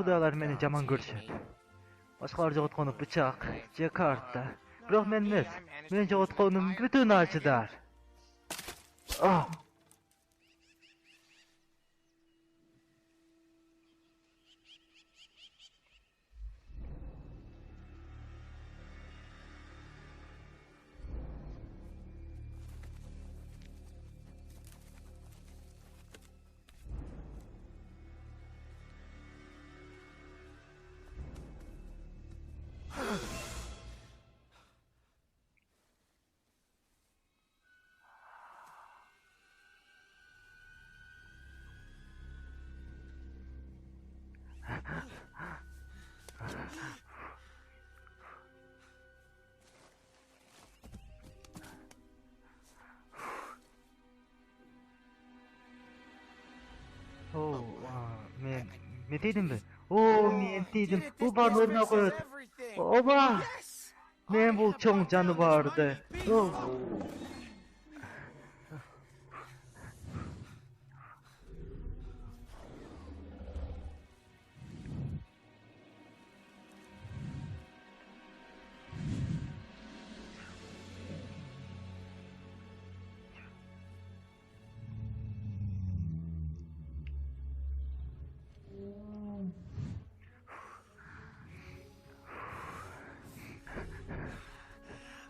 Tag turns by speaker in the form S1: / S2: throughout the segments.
S1: Кудайлар мени жаман көрүшөт. Башкалар жоготкону бычак же карта. Бирок мен эмес. Мен жоготконум бүтүн ачыдар. Мен тийдимби? Мен тийдим. Бул баарын ордуна коет. Оба! Мен бул чоң жаныбарды.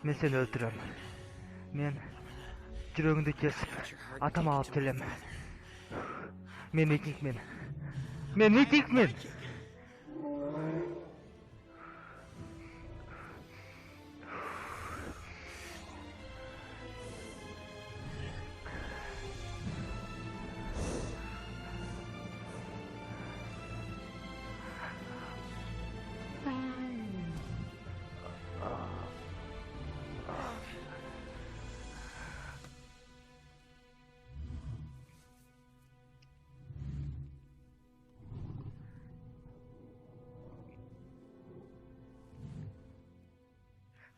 S1: Мен сени өлтүрөм. Мен жүрөгүңдү кесип, атама алып келем. Мен викингмин. Мен викингмин.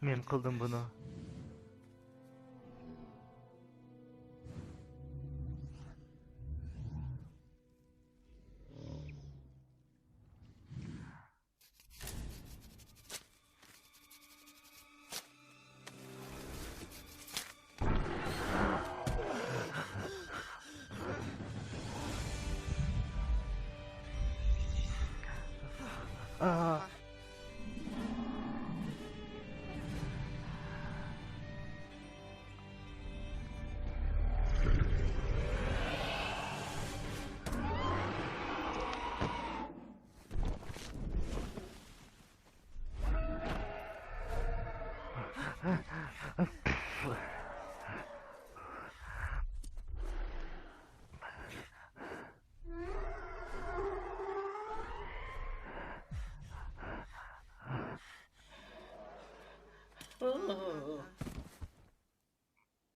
S1: Мен кылдым буну.